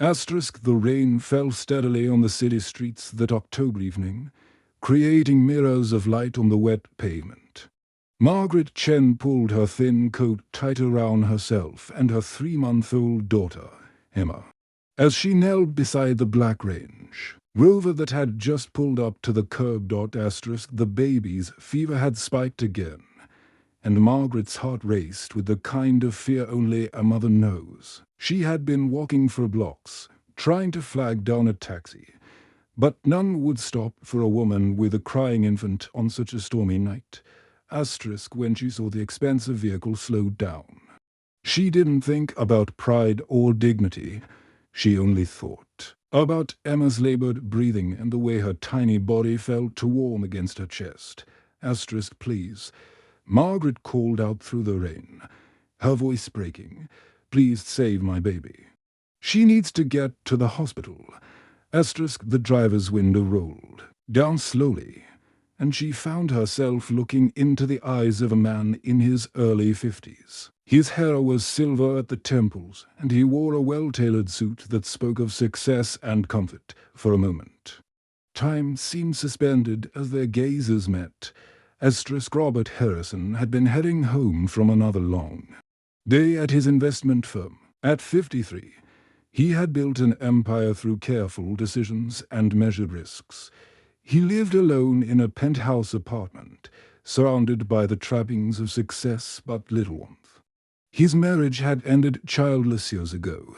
Asterisk the rain fell steadily on the city streets that October evening, creating mirrors of light on the wet pavement. Margaret Chen pulled her thin coat tighter round herself and her 3-month-old daughter, Emma, as she knelt beside the black range rover that had just pulled up to the curb. Asterisk the baby's fever had spiked again, and Margaret's heart raced with the kind of fear only a mother knows. She had been walking for blocks, trying to flag down a taxi, but none would stop for a woman with a crying infant on such a stormy night. Asterisk when she saw the expensive vehicle slowed down. She didn't think about pride or dignity. She only thought about Emma's labored breathing and the way her tiny body felt to warm against her chest. Asterisk please. Margaret called out through the rain, her voice breaking. Please save my baby. She needs to get to the hospital. Asterisk the driver's window rolled down slowly, and she found herself looking into the eyes of a man in his early 50s. His hair was silver at the temples, and he wore a well-tailored suit that spoke of success and comfort. For a moment, time seemed suspended as their gazes met. Asterisk Robert Harrison had been heading home from another long day at his investment firm. At 53, he had built an empire through careful decisions and measured risks. He lived alone in a penthouse apartment, surrounded by the trappings of success but little warmth. His marriage had ended childless years ago,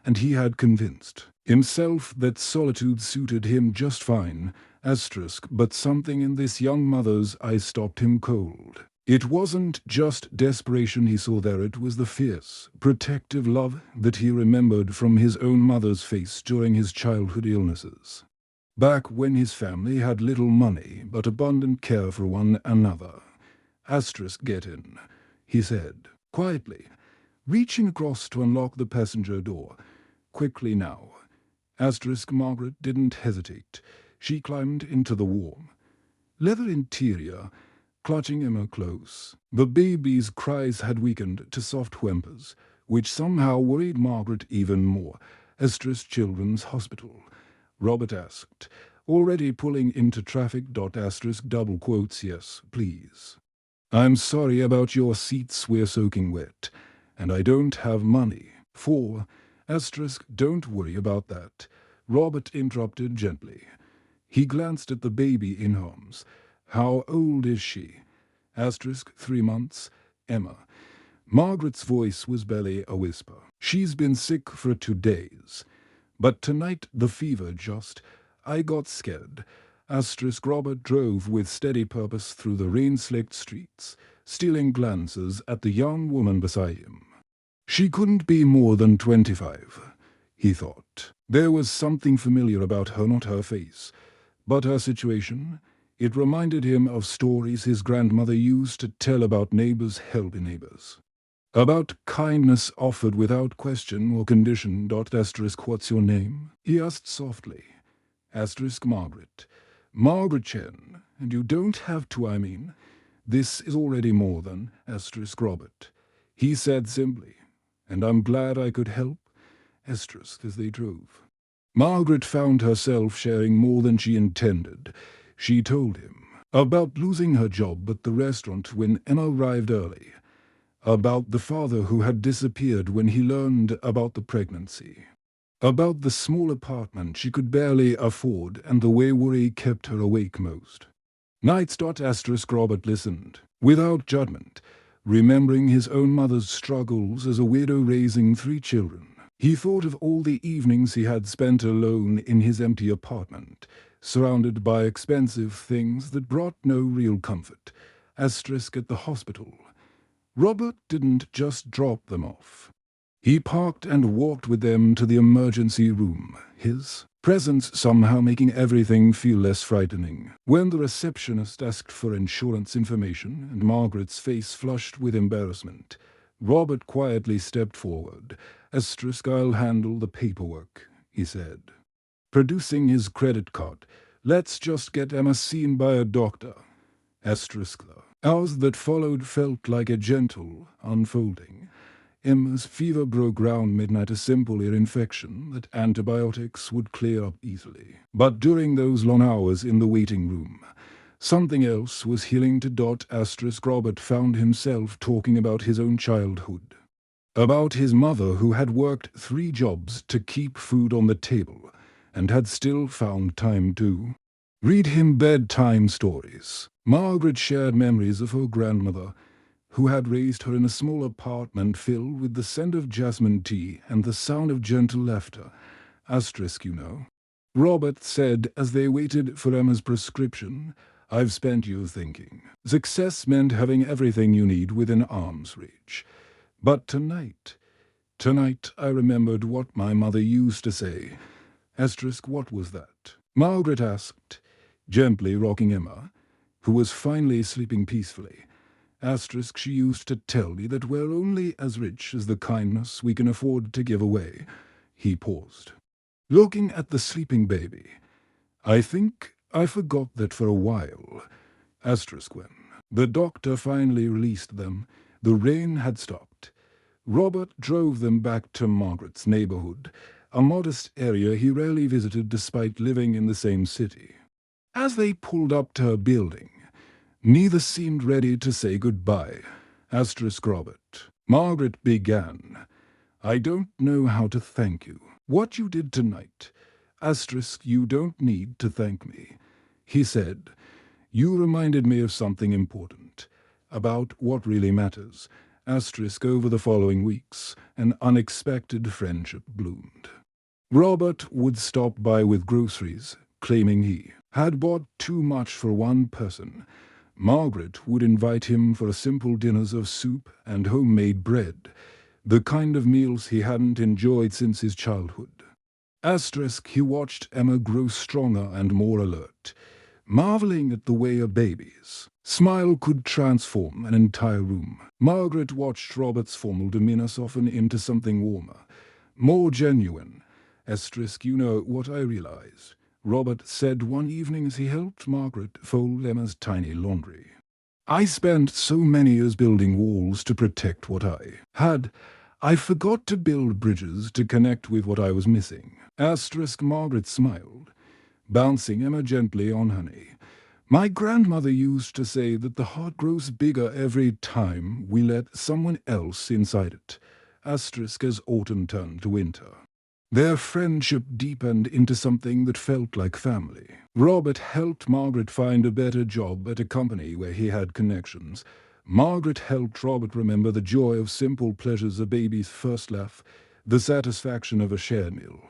and he had convinced himself that solitude suited him just fine. Asterisk, but something in this young mother's eyes stopped him cold. It wasn't just desperation he saw there, it was the fierce, protective love that he remembered from his own mother's face during his childhood illnesses. Back when his family had little money but abundant care for one another. Asterisk get in, he said, quietly, reaching across to unlock the passenger door. Quickly now. Asterisk Margaret didn't hesitate. She climbed into the warm leather interior, clutching Emma close. The baby's cries had weakened to soft whimpers, which somehow worried Margaret even more. Asterisk Children's Hospital, Robert asked, already pulling into traffic. Asterisk double quotes, yes, please. I'm sorry about your seats, we're soaking wet, and I don't have money. For, asterisk, don't worry about that, Robert interrupted gently. He glanced at the baby in arms. How old is she? Asterisk 3 months. Emma. Margaret's voice was barely a whisper. She's been sick for 2 days. But tonight the fever just... I got scared. Asterisk Robert drove with steady purpose through the rain-slicked streets, stealing glances at the young woman beside him. She couldn't be more than 25, he thought. There was something familiar about her, not her face, but her situation. It reminded him of stories his grandmother used to tell about neighbors helping neighbors. About kindness offered without question or condition. Asterisk what's your name? He asked softly. Asterisk Margaret. Margaret Chen. And you don't have to, I mean. This is already more than asterisk Robert. He said simply. And I'm glad I could help. Asterisk as they drove. Margaret found herself sharing more than she intended. She told him about losing her job at the restaurant when Emma arrived early, about the father who had disappeared when he learned about the pregnancy, about the small apartment she could barely afford and the way worry kept her awake most nights. Asterisk Robert listened, without judgment, remembering his own mother's struggles as a widow raising 3 children. He thought of all the evenings he had spent alone in his empty apartment, surrounded by expensive things that brought no real comfort. Asterisk at the hospital. Robert didn't just drop them off. He parked and walked with them to the emergency room, his presence somehow making everything feel less frightening. When the receptionist asked for insurance information and Margaret's face flushed with embarrassment, Robert quietly stepped forward. Asterisk I'll handle the paperwork, he said, producing his credit card. Let's just get Emma seen by a doctor. Asterisk the hours that followed felt like a gentle unfolding. Emma's fever broke round midnight, a simple ear infection that antibiotics would clear up easily. But during those long hours in the waiting room, something else was healing to. Robert found himself talking about his own childhood. About his mother who had worked 3 jobs to keep food on the table and had still found time to read him bedtime stories. Margaret shared memories of her grandmother, who had raised her in a small apartment filled with the scent of jasmine tea and the sound of gentle laughter. You know. Robert said as they waited for Emma's prescription, "I've spent you thinking. Success meant having everything you need within arm's reach. But tonight I remembered what my mother used to say." What was that? Margaret asked, gently rocking Emma, who was finally sleeping peacefully. She used to tell me that we're only as rich as the kindness we can afford to give away. He paused, looking at the sleeping baby. "I think I forgot that for a while." When the doctor finally released them, the rain had stopped. Robert drove them back to Margaret's neighborhood, a modest area he rarely visited despite living in the same city. As they pulled up to her building, neither seemed ready to say goodbye. Robert. Margaret began. "I don't know how to thank you. What you did tonight. You don't need to thank me," he said. "You reminded me of something important, about what really matters." Over the following weeks, an unexpected friendship bloomed. Robert would stop by with groceries, claiming he had bought too much for one person. Margaret would invite him for simple dinners of soup and homemade bread, the kind of meals he hadn't enjoyed since his childhood. He watched Emma grow stronger and more alert, marveling at the way a baby's smile could transform an entire room. Margaret watched Robert's formal demeanor soften into something warmer, more genuine. You know what I realize," Robert said one evening as he helped Margaret fold Emma's tiny laundry. "I spent so many years building walls to protect what I had. I forgot to build bridges to connect with what I was missing." Margaret smiled, bouncing Emma gently on her knee. "My grandmother used to say that the heart grows bigger every time we let someone else inside it." As autumn turned to winter, their friendship deepened into something that felt like family. Robert helped Margaret find a better job at a company where he had connections. Margaret helped Robert remember the joy of simple pleasures, a baby's first laugh, the satisfaction of a shared meal,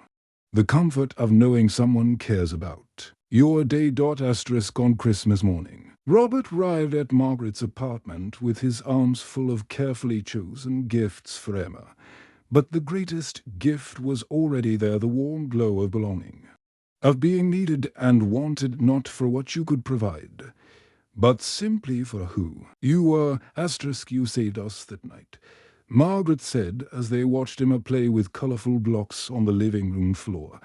the comfort of knowing someone cares about your day. On Christmas morning, Robert arrived at Margaret's apartment with his arms full of carefully chosen gifts for Emma. But the greatest gift was already there, the warm glow of belonging, of being needed and wanted, not for what you could provide, but simply for who you were. You saved us that night, Margaret said as they watched Emma play with colorful blocks on the living room floor.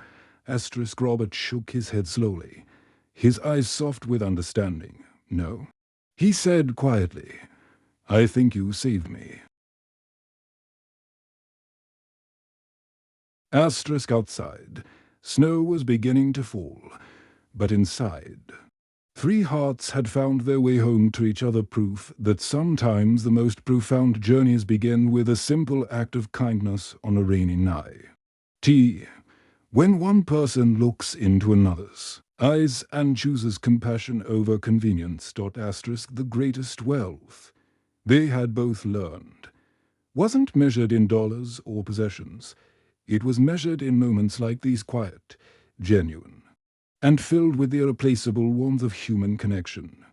Robert shook his head slowly, his eyes soft with understanding. "No," he said quietly, "I think you saved me." Outside, snow was beginning to fall, but inside, 3 hearts had found their way home to each other, proof that sometimes the most profound journeys begin with a simple act of kindness on a rainy night. When one person looks into another's eyes and chooses compassion over convenience. The greatest wealth they had both learned wasn't measured in dollars or possessions. It was measured in moments like these, quiet, genuine, and filled with the irreplaceable warmth of human connection.